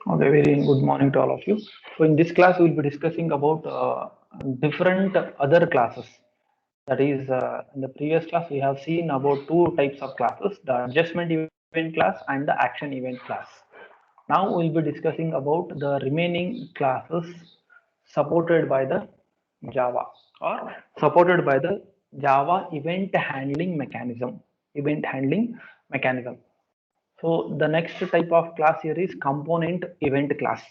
Okay, very good morning to all of you. So in this class, we will be discussing about different other classes. That is, in the previous class, we have seen about two types of classes: the adjustment event class and the action event class. Now we'll be discussing about the remaining classes supported by the Java or supported by the Java event handling mechanism. Event handling mechanism. So the next type of class here is component event class.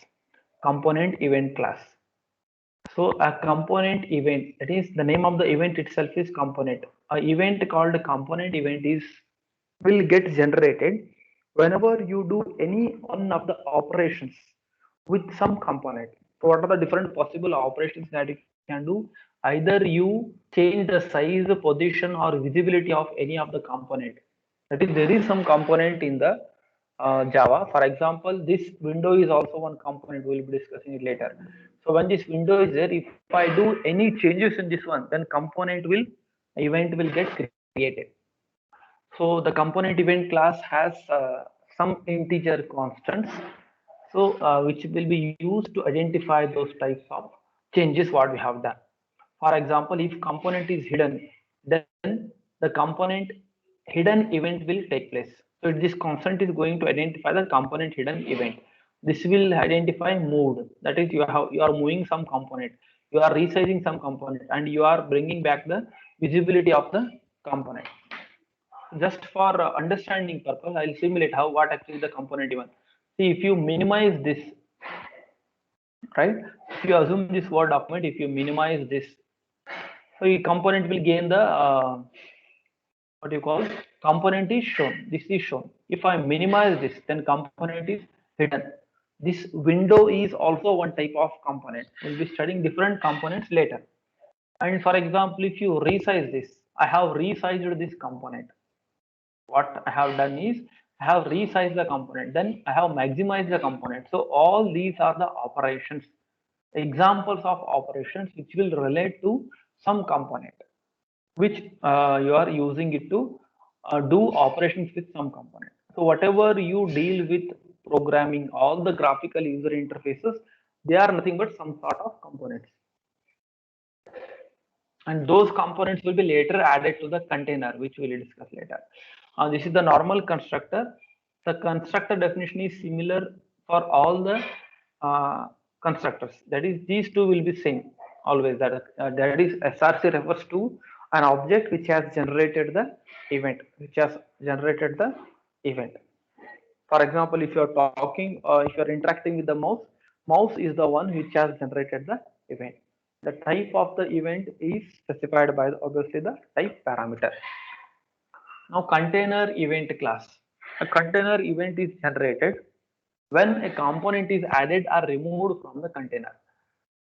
Component event class. So a component event, that is the name of the event itself is component. A event called component event is will get generated whenever you do any one of the operations with some component. So what are the different possible operations that you can do? Either you change the size, position or visibility of any of the component. That is, there is some component in the Java. For example, this window is also one component. We'll be discussing it later. So when this window is there, if I do any changes in this one, then component will event will get created. So the component event class has some integer constants, so which will be used to identify those types of changes what we have done. For example, if component is hidden, then the component hidden event will take place. So this constant is going to identify the component hidden event. This will identify moved. That is, you are moving some component, you are resizing some component, and you are bringing back the visibility of the component. Just for understanding purpose, I'll simulate how what actually the component even. See, if you minimize this, right? If you assume this Word document, if you minimize this, so your component will gain the what you call component is shown. This is shown. If I minimize this, then component is hidden. This window is also one type of component. We'll be studying different components later. And for example, if you resize this, I have resized this component. What I have done is I have resized the component, then I have maximized the component. So all these are the operations, examples of operations which will relate to some component, which you are using it to do operations with some component. So whatever you deal with programming, all the graphical user interfaces, they are nothing but some sort of components. And those components will be later added to the container, which we will discuss later. This is the normal constructor. The constructor definition is similar for all the constructors. That is, these two will be same always. That is, src refers to an object which has generated the event, for example, if you're talking, if you're interacting with the mouse is the one which has generated the event. The type of the event is specified by obviously the type parameter. Now, container event class. A container event is generated when a component is added or removed from the container.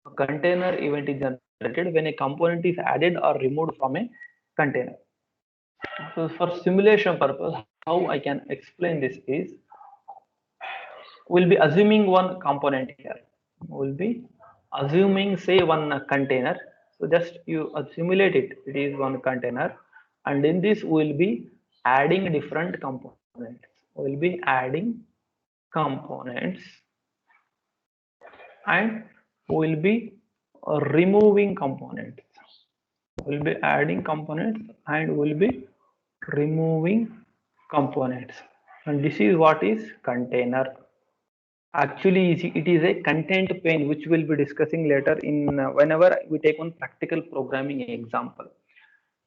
A container event is generated when a component is added or removed from a container. So, for simulation purpose, how I can explain this is, we'll be assuming one component here. We'll be assuming, say, one container. So just you simulate it. It is one container, and in this we'll be adding different components. We'll be adding components, and we'll be removing components. We'll be adding components and we'll be removing components. And this is what is container. Actually, it is a content pane, which we'll be discussing later in whenever we take one practical programming example.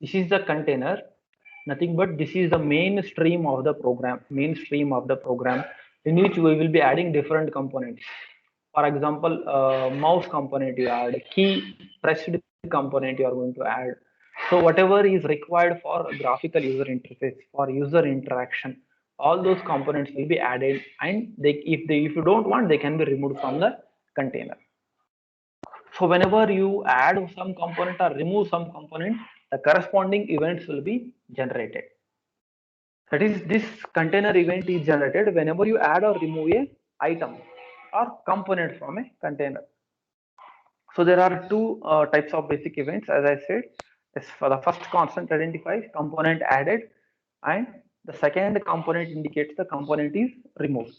This is the container, nothing but this is the mainstream of the program, in which we will be adding different components. For example, mouse component you add, key pressed component you are going to add. So whatever is required for graphical user interface, for user interaction, all those components will be added, and if you don't want, they can be removed from the container. So whenever you add some component or remove some component, the corresponding events will be generated. That is, this container event is generated whenever you add or remove a item or component from a container. So there are two types of basic events, as I said. For the first constant identifies component added, and the second component indicates the component is removed.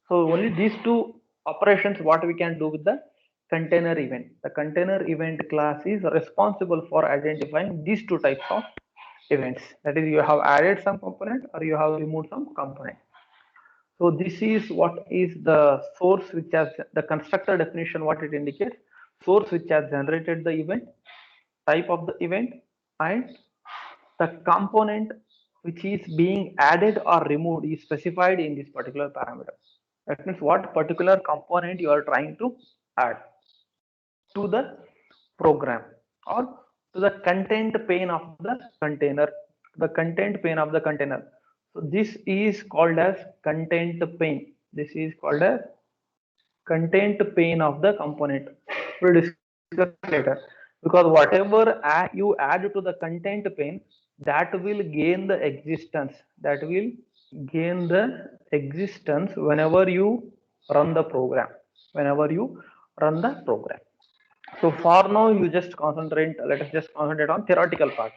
So only these two operations what we can do with the container event. The container event class is responsible for identifying these two types of events. That is, you have added some component or you have removed some component. So this is what is the source which has the constructor definition, what it indicates: source which has generated the event, type of the event, and the component which is being added or removed is specified in this particular parameter. That means what particular component you are trying to add to the program or to the content pane of the container, the content pane of the container. So this is called as content pane. This is called as content pane of the component. We'll discuss later, because whatever you add to the content pane, that will gain the existence, that will gain the existence whenever you run the program, whenever you run the program. So for now, you just concentrate. Let us just concentrate on theoretical part.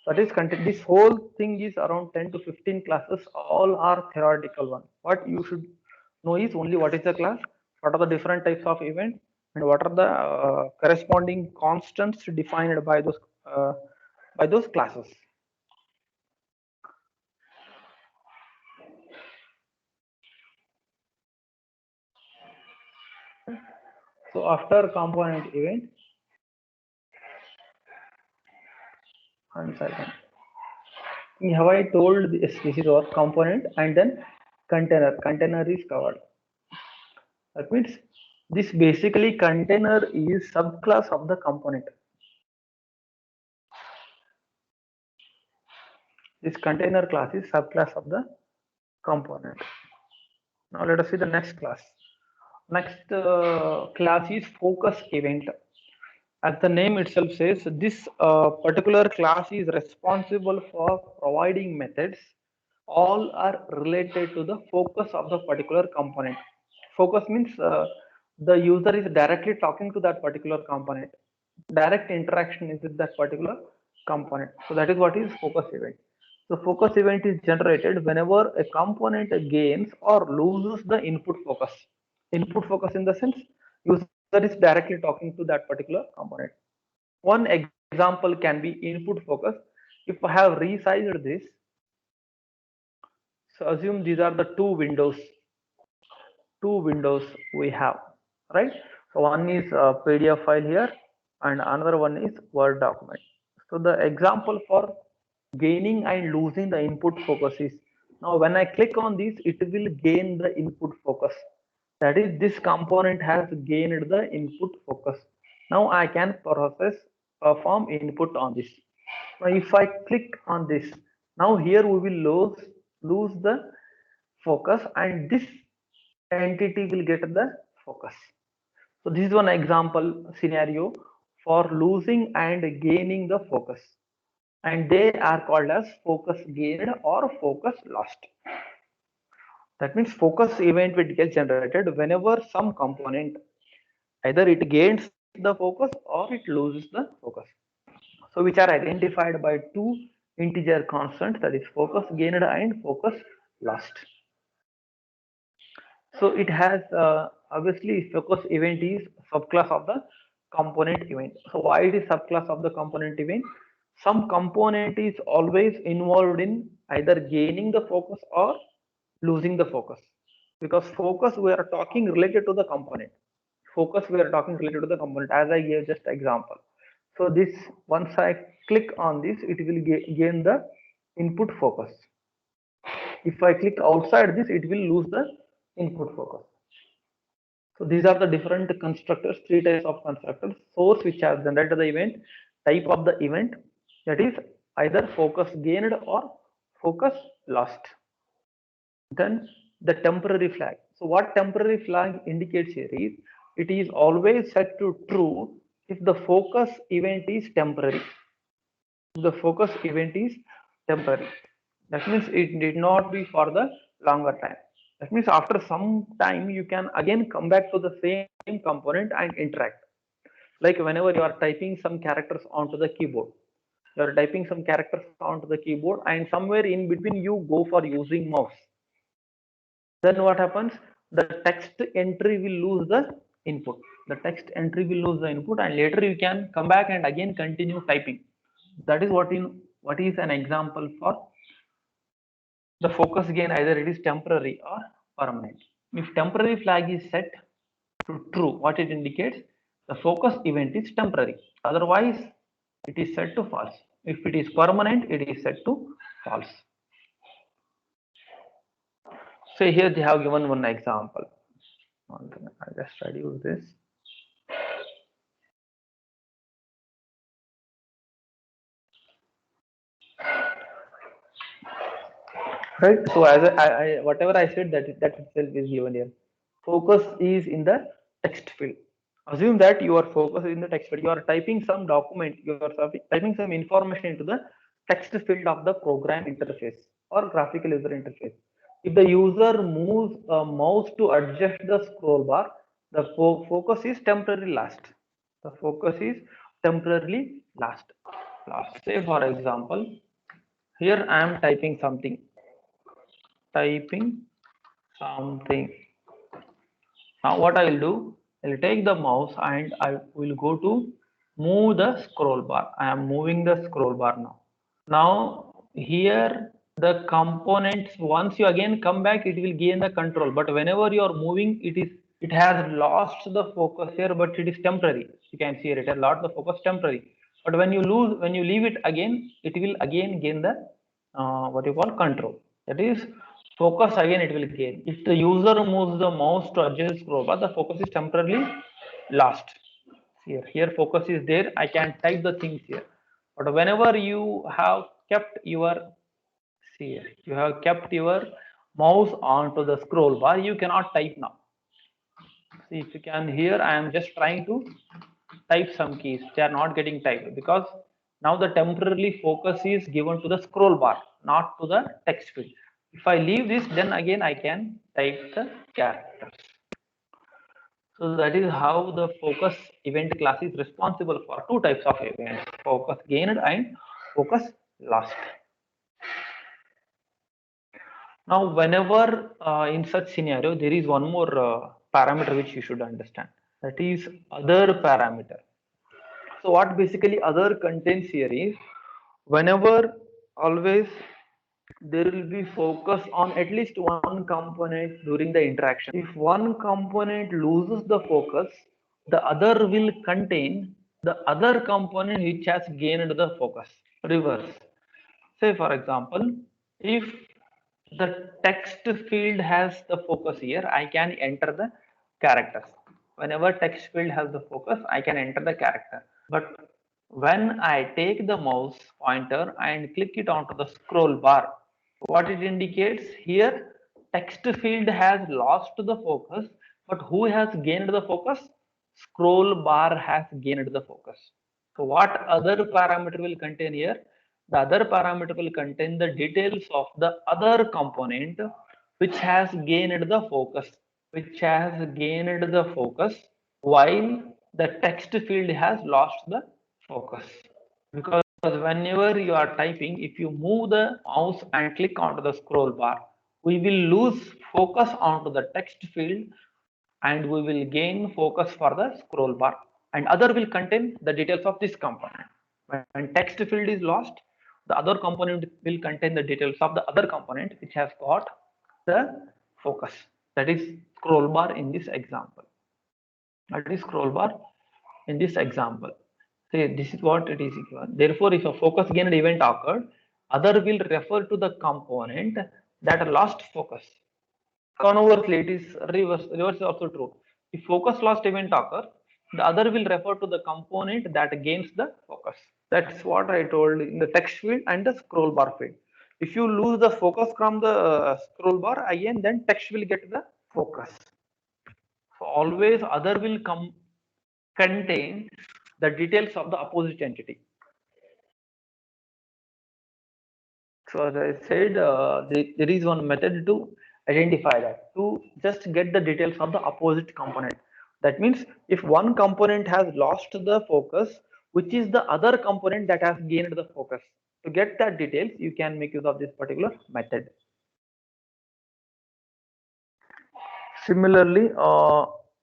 That is, content. This whole thing is around 10 to 15 classes. All are theoretical one. What you should know is only what is the class, what are the different types of event, and what are the corresponding constants defined by those classes. So after component event, one second. Have I told this is our component and then container? Container is covered. That means this basically container is subclass of the component. This container class is subclass of the component. Now let us see the next class. Next class is focus event. As the name itself says, this particular class is responsible for providing methods. All are related to the focus of the particular component. Focus means the user is directly talking to that particular component. Direct interaction is with that particular component. So that is what is focus event. So focus event is generated whenever a component gains or loses the input focus. Input focus in the sense user is directly talking to that particular component. One example can be input focus. If I have resized this, so assume these are the two windows we have, right? So one is a PDF file here and another one is Word document. So the example for gaining and losing the input focus is, now when I click on this, it will gain the input focus. That is, this component has gained the input focus. Now I can perform input on this. Now if I click on this, now here we will lose the focus and this entity will get the focus. So this is one example scenario for losing and gaining the focus, and they are called as focus gained or focus lost. That means focus event will get generated whenever some component, either it gains the focus or it loses the focus. So which are identified by two integer constants, that is focus gained and focus lost. So it has obviously focus event is subclass of the component event. So why it is subclass of the component event? Some component is always involved in either gaining the focus or losing the focus, because focus we are talking related to the component. Focus we are talking related to the component, as I gave just example. So this, once I click on this, it will gain the input focus. If I click outside this, it will lose the input focus. So these are the different constructors, three types of constructors: source which has generated the event, type of the event, that is either focus gained or focus lost. Then the temporary flag. So what temporary flag indicates here is, it is always set to true if the focus event is temporary. If the focus event is temporary, that means it did not be for the longer time. That means after some time you can again come back to the same component and interact. Like whenever you are typing some characters onto the keyboard, you are typing some characters onto the keyboard and somewhere in between you go for using mouse. Then what happens? the text entry will lose the input. The text entry will lose the input, and later you can come back and again continue typing. That is what is an example for the focus gain. Either it is temporary or permanent. If temporary flag is set to true, what it indicates, the focus event is temporary. Otherwise, it is set to false. If it is permanent, it is set to false. So here they have given one example. I'll just reduce this. Right. So as whatever I said, that itself is given here. Focus is in the text field. Assume that your focus is in the text field. You are typing some document. You are typing some information into the text field of the program interface or graphical user interface. If the user moves a mouse to adjust the scroll bar, the focus is temporarily lost. The focus is temporarily lost. Say for example, here I am typing something. Now what I will do, I will take the mouse and I will go to move the scroll bar. I am moving the scroll bar now. Now here the components, once you again come back, it will gain the control. But whenever you are moving, it has lost the focus here, but it is temporary. You can see it has lost the focus temporary. But when you leave it again, it will again gain the what you call control. That is focus again it will gain. If the user moves the mouse to adjust the scroll bar, the focus is temporarily lost. Here focus is there. I can type the things here. But whenever you have kept your mouse onto the scroll bar, you cannot type now. See, if you can hear, I am just trying to type some keys. They are not getting typed because now the temporarily focus is given to the scroll bar, not to the text field. If I leave this, then again I can type the characters. So that is how the focus event class is responsible for two types of events: focus gained and focus lost. Now, whenever in such scenario, there is one more parameter which you should understand. That is other parameter. So what basically other contains here is, whenever always there will be focus on at least one component during the interaction. If one component loses the focus, the other will contain the other component which has gained the focus. Reverse. Say for example, if the text field has the focus here, I can enter the characters. Whenever text field has the focus, I can enter the character. But when I take the mouse pointer and click it onto the scroll bar, what it indicates here, text field has lost the focus, but who has gained the focus? Scroll bar has gained the focus. So what other parameter will contain here? The other parameter will contain the details of the other component which has gained the focus, while the text field has lost the focus. Because whenever you are typing, if you move the mouse and click onto the scroll bar, we will lose focus onto the text field and we will gain focus for the scroll bar, and other will contain the details of this component. When text field is lost, the other component will contain the details of the other component which has got the focus. That is scroll bar in this example. Say this is what it is given. Therefore, if a focus gained event occurred, other will refer to the component that lost focus. Conversely, it is reverse. Reverse is also true. If focus lost event occurs, the other will refer to the component that gains the focus. That's what I told in the text field and the scroll bar field. If you lose the focus from the scroll bar again, then text will get the focus. So always other will contain the details of the opposite entity. So as I said, there is one method to identify that, to just get the details of the opposite component. That means if one component has lost the focus, which is the other component that has gained the focus. To get that details, you can make use of this particular method. Similarly,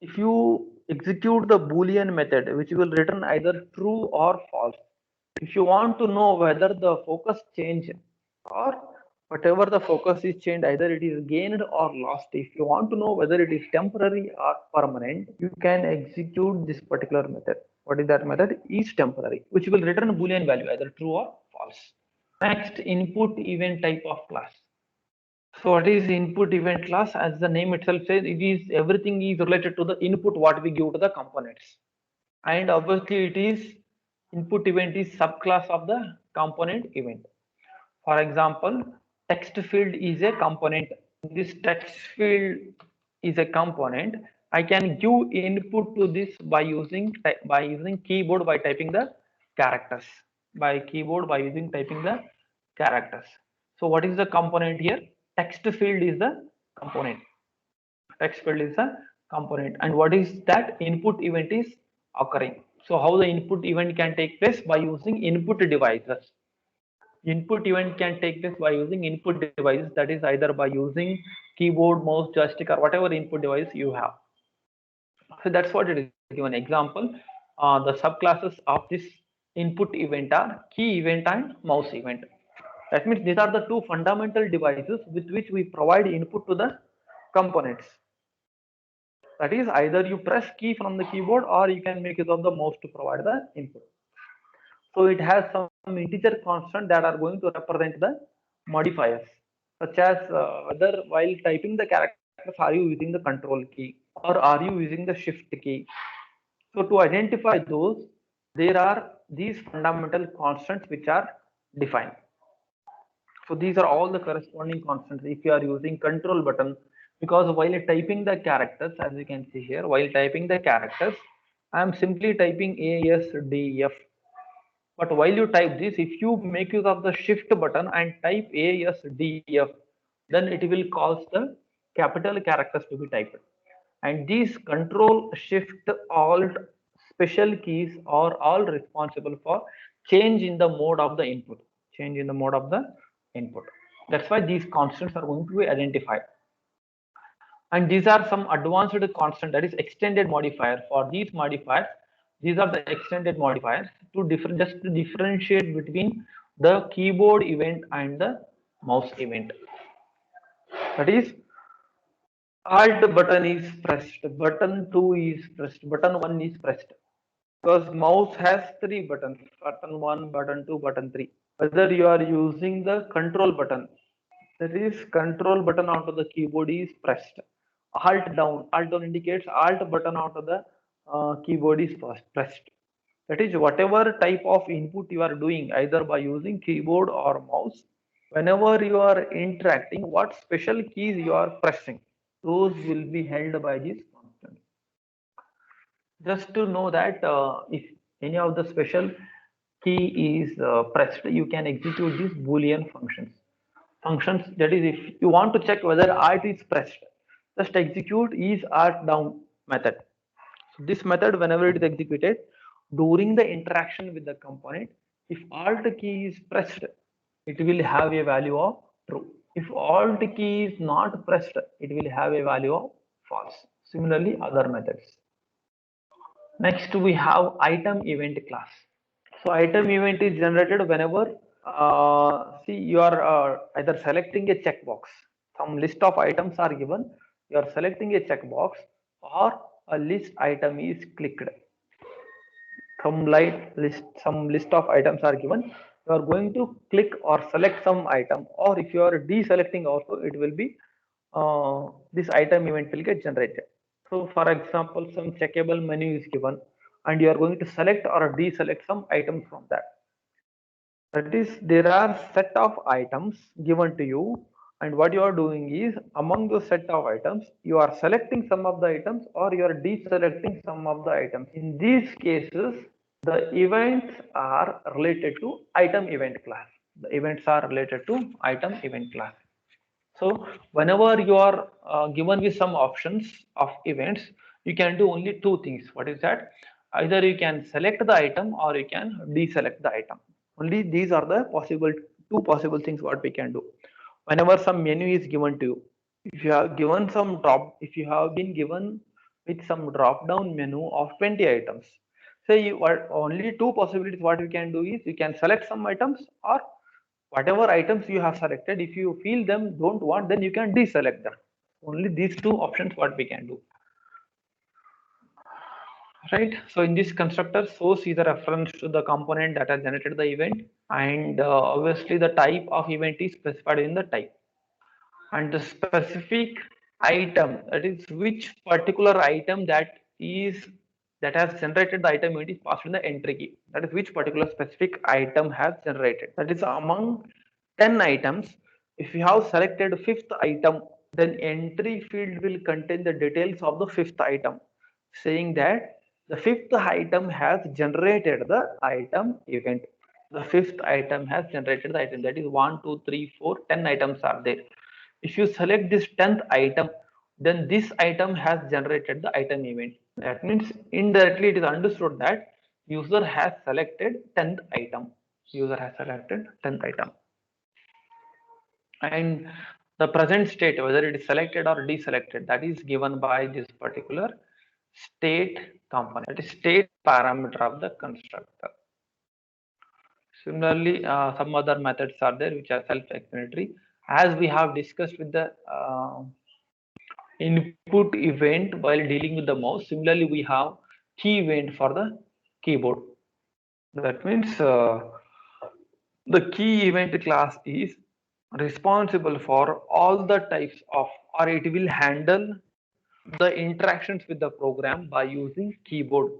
if you execute the Boolean method, which will return either true or false, if you want to know whether the focus change or whatever the focus is changed, either it is gained or lost, if you want to know whether it is temporary or permanent, you can execute this particular method. What is that method? Is temporary, which will return a Boolean value, either true or false. Next, input event type of class. So what is input event class? As the name itself says, it is everything is related to the input what we give to the components. And obviously it is input event is subclass of the component event. For example, text field is a component. This text field is a component. I can give input to this by using keyboard by typing the characters. By keyboard by using typing the characters. So what is the component here? Text field is the component. Text field is a component. And what is that? Input event is occurring. So how the input event can take place? By using input devices. Input event can take place by using input devices, that is either by using keyboard, mouse, joystick, or whatever input device you have. So that's what it is given example. The subclasses of this input event are key event and mouse event. That means these are the two fundamental devices with which we provide input to the components. That is either you press key from the keyboard or you can make use of the mouse to provide the input. So it has some integer constant that are going to represent the modifiers, such as whether while typing the characters are you using the control key or are you using the shift key. So to identify those, there are these fundamental constants which are defined. So these are all the corresponding constants if you are using control button, because while typing the characters, as you can see here, while typing the characters, I am simply typing ASDF. But while you type this, if you make use of the shift button and type ASDF, then it will cause the capital characters to be typed. And these control, shift, alt, special keys are all responsible for change in the mode of the input. Change in the mode of the input. That's why these constants are going to be identified. And these are some advanced constant, that is extended modifier. For these modifiers, these are the extended modifiers to just to differentiate between the keyboard event and the mouse event. That is, alt button is pressed, button 2 is pressed, button 1 is pressed, because mouse has 3 buttons: button 1, button 2, button 3. Whether you are using the control button, that is control button onto the keyboard is pressed. Alt down indicates alt button onto the keyboard is pressed. That is, whatever type of input you are doing, either by using keyboard or mouse, whenever you are interacting, what special keys you are pressing, those will be held by this constant. Just to know that if any of the special key is pressed, you can execute these Boolean functions. That is, if you want to check whether alt is pressed, just execute is alt down method. So this method, whenever it is executed during the interaction with the component, if alt key is pressed, it will have a value of true. If alt key is not pressed, it will have a value of false. Similarly, other methods. Next, we have item event class. So item event is generated whenever see you are either selecting a checkbox. Some list of items are given. You are selecting a checkbox or a list item is clicked. Some list of items are given. You are going to click or select some item, or if you are deselecting also, it will be this item event will get generated. So for example, some checkable menu is given and you are going to select or deselect some items from that. That is, there are set of items given to you, and what you are doing is among those set of items, you are selecting some of the items or you are deselecting some of the items. In these cases, the events are related to item event class. The events are related to item event class. So whenever you are given with some options of events, you can do only two things. What is that? Either you can select the item or you can deselect the item. Only these are the two possible things what we can do. Whenever some menu is given to you, if you have given some drop, if you have been given with some drop down menu of 20 items, say you are only two possibilities. What you can do is you can select some items, or whatever items you have selected, if you feel them don't want, then you can deselect them. Only these two options what we can do, right? So in this constructor, source is a reference to the component that has generated the event, and obviously the type of event is specified in the type, and the specific item, that is which particular item that has generated the item event, is passed in the entry key. That is which particular specific item has generated. That is among 10 items. If you have selected fifth item, then entry field will contain the details of the fifth item, saying that the fifth item has generated the item event. The fifth item has generated the item. That is 1, 2, 3, 4, 10 items are there. If you select this 10th item, then this item has generated the item event. That means indirectly it is understood that user has selected 10th item. User has selected 10th item. And the present state, whether it is selected or deselected, that is given by this particular state component. That is state parameter of the constructor. Similarly, some other methods are there which are self-explanatory. As we have discussed with the input event while dealing with the mouse, similarly we have key event for the keyboard. That means the key event class is responsible for all the types of, or it will handle the interactions with the program by using keyboard.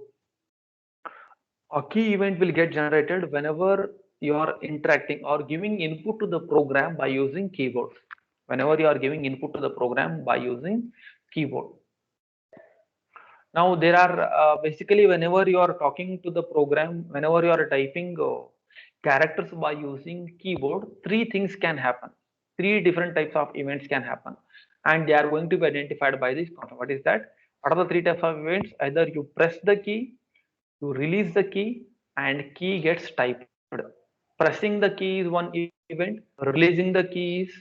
A key event will get generated whenever you are interacting or giving input to the program by using keyboard. Whenever you are giving input to the program by using keyboard. Now there are basically whenever you are talking to the program, whenever you are typing characters by using keyboard, three things can happen. Three different types of events can happen, and they are going to be identified by this concept. What is that? What are the three types of events? Either you press the key, you release the key, and key gets typed. Pressing the key is one event, releasing the key is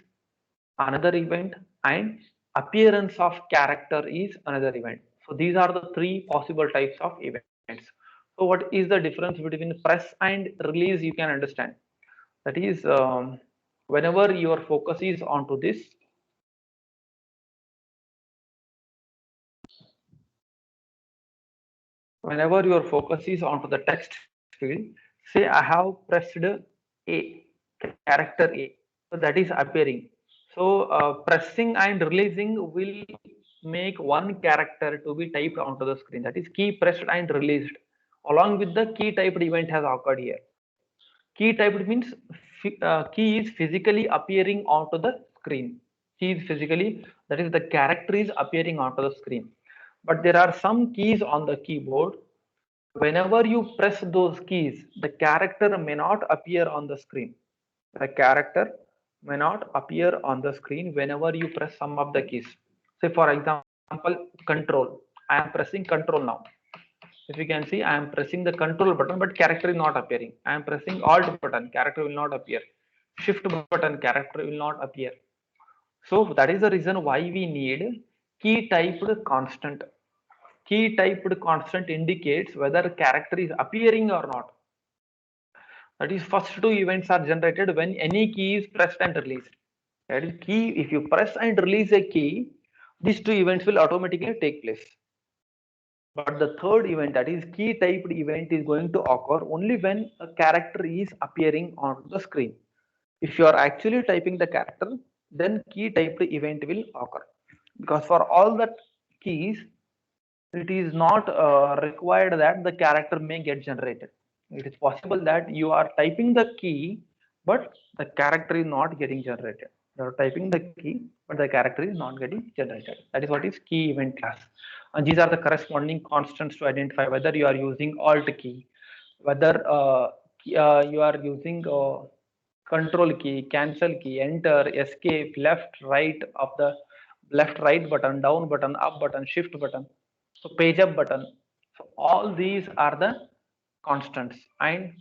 another event, and appearance of character is another event. So these are the three possible types of events. So what is the difference between press and release? You can understand. That is, whenever your focus is onto this, whenever your focus is onto the text field, say I have pressed A, character A, so that is appearing. So pressing and releasing will make one character to be typed onto the screen. That is key pressed and released, along with the key typed event has occurred here. Key typed means key is physically appearing onto the screen. Key is physically, that is the character is appearing onto the screen. But there are some keys on the keyboard. Whenever you press those keys, the character may not appear on the screen. The character may not appear on the screen whenever you press some of the keys. Say for example, control. I am pressing control now. If you can see, I am pressing the control button, but character is not appearing. I am pressing alt button, character will not appear. Shift button, character will not appear. So that is the reason why we need key typed constant. Key typed constant indicates whether character is appearing or not. That is, first two events are generated when any key is pressed and released. That is key, if you press and release a key, these two events will automatically take place. But the third event, that is key typed event, is going to occur only when a character is appearing on the screen. If you are actually typing the character, then key typed event will occur. Because for all the keys, it is not required that the character may get generated. It is possible that you are typing the key, but the character is not getting generated. You are typing the key, but the character is not getting generated. That is what is key event class. And these are the corresponding constants to identify whether you are using alt key, whether you are using control key, cancel key, enter, escape, left, right of the left, right button, down button, up button, shift button, so page up button. So all these are the constants, and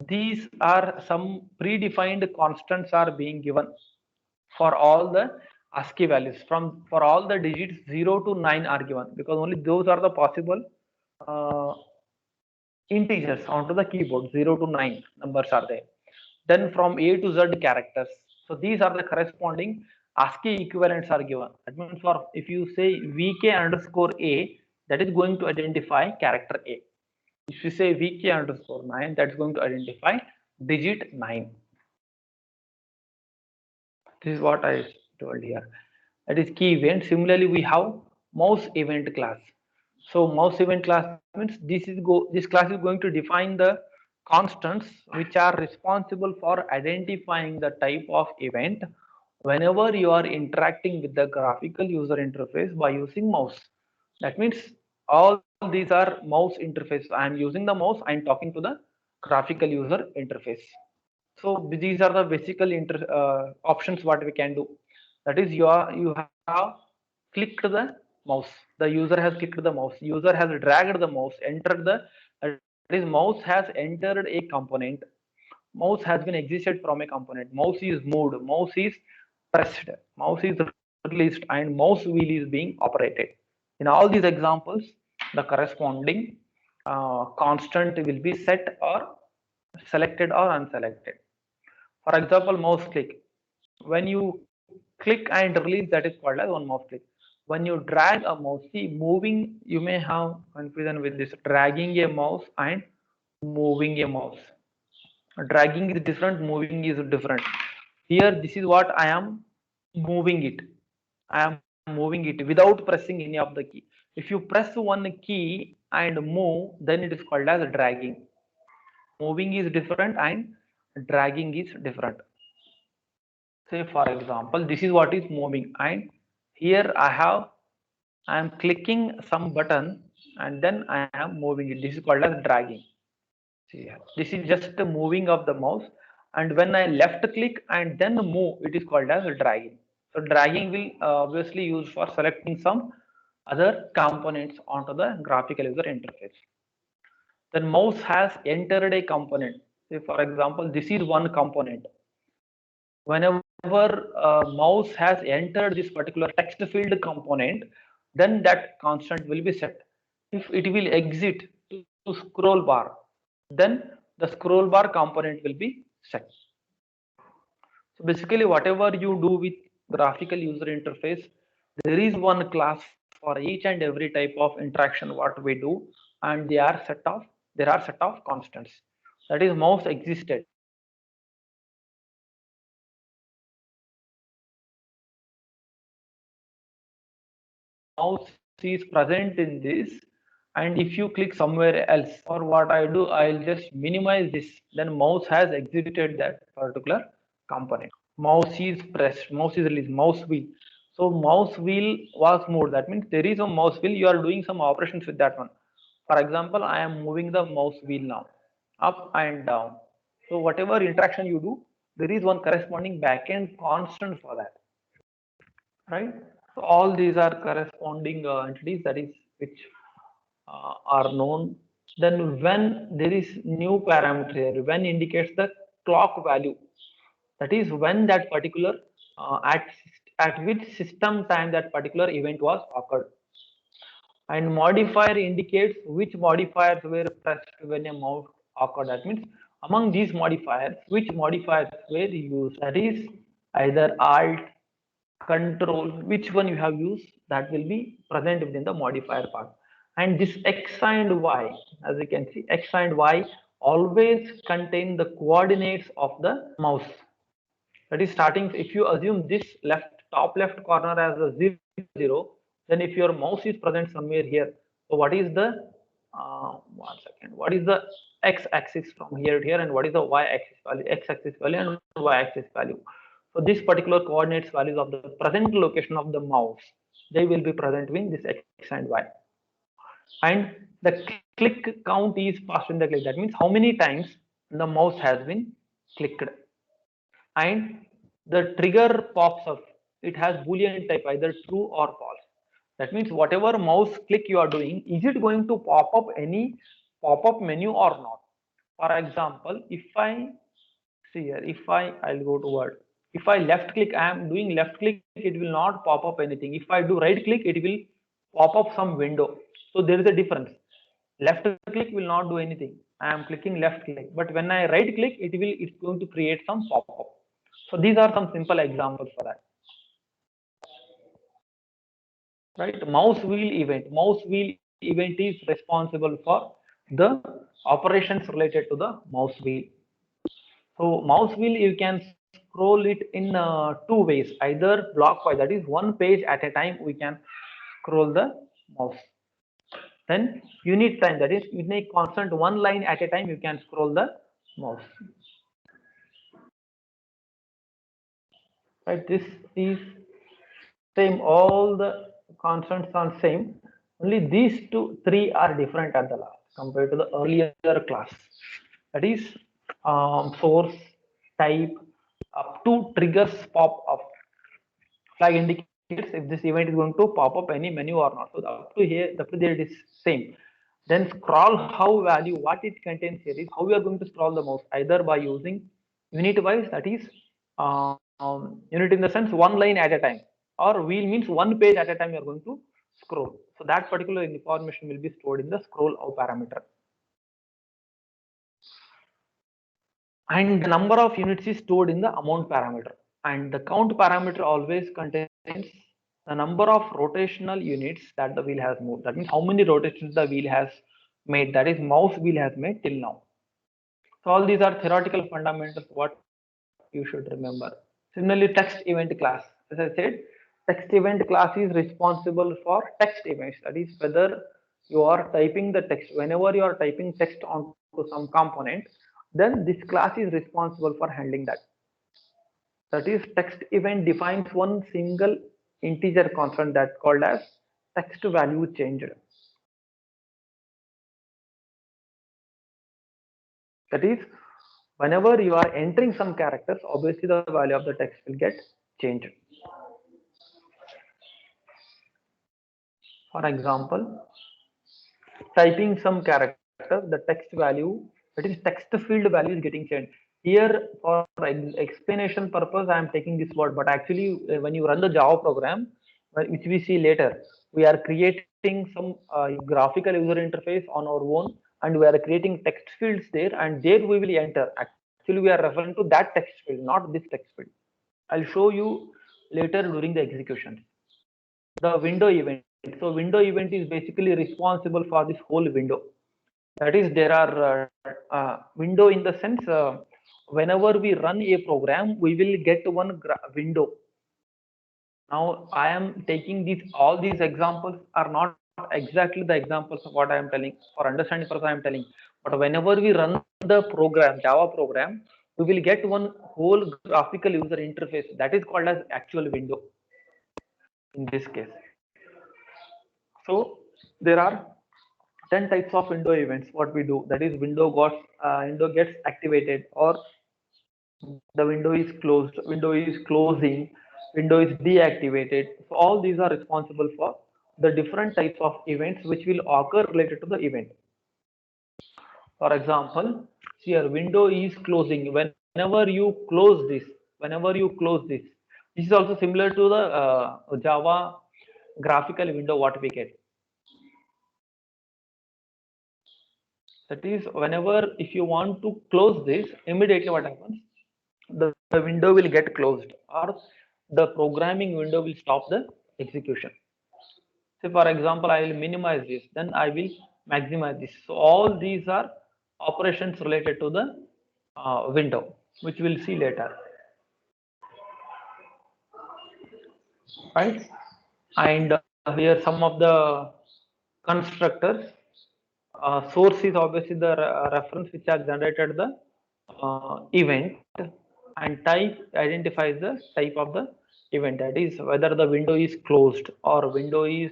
these are some predefined constants are being given for all the ASCII values for all the digits 0 to 9 are given, because only those are the possible uh, integers onto the keyboard. 0 to 9 numbers are there. Then from A to Z characters. So these are the corresponding ASCII equivalents are given. That means for if you say VK underscore A, that is going to identify character A. If you say VK underscore 9, that's going to identify digit 9. This is what I told here. That is key event. Similarly, we have mouse event class. So mouse event class means this class is going to define the constants which are responsible for identifying the type of event whenever you are interacting with the graphical user interface by using mouse. That means all these are mouse interface. I am using the mouse. I am talking to the graphical user interface. So these are the basic options what we can do. That is, you have clicked the mouse. The user has clicked the mouse. User has dragged the mouse, entered the. That is, mouse has entered a component. Mouse has been exited from a component. Mouse is moved. Mouse is pressed. Mouse is released, and mouse wheel is being operated. In all these examples, the corresponding constant will be set or selected or unselected. For example, mouse click. When you click and release, that is called as one mouse click. When you drag a mouse, see moving, you may have confusion with this dragging a mouse and moving a mouse. Dragging is different, moving is different. Here, this is what I am moving it. I am moving it without pressing any of the key. If you press one key and move, then it is called as dragging. Moving is different and dragging is different. Say for example, this is what is moving, and here I am clicking some button and then I am moving it. This is called as dragging. See here, this is just the moving of the mouse, and when I left click and then move, it is called as dragging. So dragging will obviously use for selecting some other components onto the graphical user interface. Then mouse has entered a component. Say for example, this is one component. Whenever mouse has entered this particular text field component, then that constant will be set. If it will exit to scroll bar, then the scroll bar component will be set. So basically, whatever you do with graphical user interface, there is one class for each and every type of interaction what we do, and there are set of constants. That is, mouse existed. Mouse is present in this, and if you click somewhere else, or what I do, I'll just minimize this, then mouse has executed that particular component. Mouse is pressed, mouse is released, mouse wheel. So mouse wheel was moved. That means there is a mouse wheel, you are doing some operations with that one. For example, I am moving the mouse wheel now up and down. So whatever interaction you do, there is one corresponding backend constant for that, right? So all these are corresponding entities, that is, which are known. Then when there is new parameter here, when indicates the clock value, that is when that particular at which system time that particular event was occurred. And modifier indicates which modifiers were pressed when a mouse occurred. That means among these modifiers, which modifiers were used. That is either Alt, Control, which one you have used, that will be present within the modifier part. And this X and Y, as you can see, X and Y always contain the coordinates of the mouse. That is starting, if you assume this top left corner as a 0, 0, then if your mouse is present somewhere here, so what is the one second, what is the x-axis from here to here, and what is the y-axis value, x-axis value and y-axis value. So this particular coordinates values of the present location of the mouse, they will be present in this x and y. And the click count is passed in the click. That means how many times the mouse has been clicked. And the trigger pops up. It has Boolean type, either true or false. That means whatever mouse click you are doing, is it going to pop up any pop-up menu or not? For example, if I see here, I'll go to Word. If I left click, I am doing left click, it will not pop up anything. If I do right click, it will pop up some window. So there is a difference. Left click will not do anything. I am clicking left click, but when I right click, it's going to create some pop up. So these are some simple examples for that. Right, mouse wheel event. Mouse wheel event is responsible for the operations related to the mouse wheel. So mouse wheel, you can scroll it in two ways, either blockwise, that is one page at a time we can scroll the mouse. Then unit time, that is unit constant, one line at a time you can scroll the mouse. Right, this is same, all the constants are same, only these three are different at the last compared to the earlier class. That is source, type, up to triggers pop up. Flag indicates if this event is going to pop up any menu or not. So up to here, up to there it is same. Then scroll how value, what it contains here is how we are going to scroll the mouse, either by using unit wise, that is unit in the sense one line at a time, or wheel means one page at a time you are going to scroll. So that particular information will be stored in the scroll how parameter. And the number of units is stored in the amount parameter. And the count parameter always contains the number of rotational units that the wheel has moved. That means how many rotations the wheel has made, that is mouse wheel has made till now. So all these are theoretical fundamentals what you should remember. Similarly, text event class, as I said, text event class is responsible for text events. That is whether you are typing the text, whenever you are typing text onto some component, then this class is responsible for handling that. That is, text event defines one single integer constant that's called as text value changed. That is, whenever you are entering some characters, obviously the value of the text will get changed. For example, typing some character, the text value, that is text field value is getting changed. Here, for explanation purpose, I am taking this word, but actually, when you run the Java program, which we see later, we are creating some graphical user interface on our own, and we are creating text fields there, and there we will enter. Actually, we are referring to that text field, not this text field. I'll show you later during the execution. The window event. So window event is basically responsible for this whole window. That is, there are window in the sense whenever we run a program, we will get one window. Now I am taking these, all these examples are not exactly the examples of what I am telling. For understanding purpose I am telling, but whenever we run the program, Java program, we will get one whole graphical user interface that is called as actual window in this case. So there are 10 types of window events. What we do, that is window gets activated, or the window is closed, window is closing, window is deactivated. So all these are responsible for the different types of events which will occur related to the event. For example, here window is closing. Whenever you close this, this is also similar to the Java graphical window what we get. That is, whenever if you want to close this, immediately what happens, the window will get closed, or the programming window will stop the execution. So for example, I will minimize this, then I will maximize this. So all these are operations related to the window, which we'll see later. Right? And here some of the constructors. Source is obviously the reference which has generated the event, and type identifies the type of the event, that is whether the window is closed or window is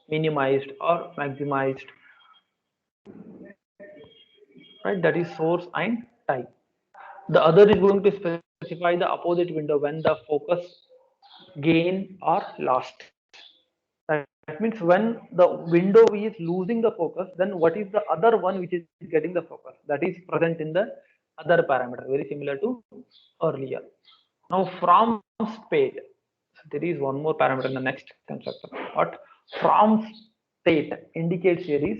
minimized or maximized. Right, that is source and type. The other is going to specify the opposite window when the focus gain or lost. That means when the window is losing the focus, then what is the other one which is getting the focus, that is present in the other parameter, very similar to earlier. Now from state, so there is one more parameter in the next constructor. What from state indicates here is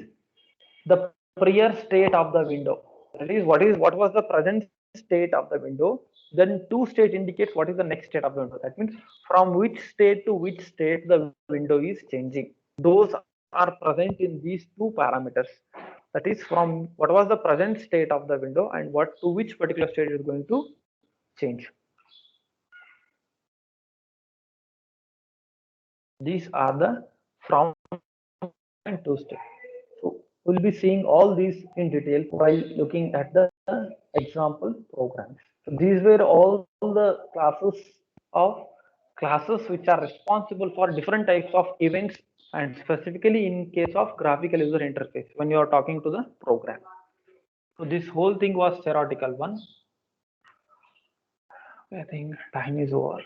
the prior state of the window. That is what was the present state of the window. Then to state indicates what is the next state of the window. That means from which state to which state the window is changing. Those are present in these two parameters. That is from what was the present state of the window and what to which particular state is going to change. These are the from and to state. So we'll be seeing all these in detail while looking at the example programs. So these were all the classes which are responsible for different types of events, and specifically in case of graphical user interface when you are talking to the program. So this whole thing was theoretical one. I think time is over.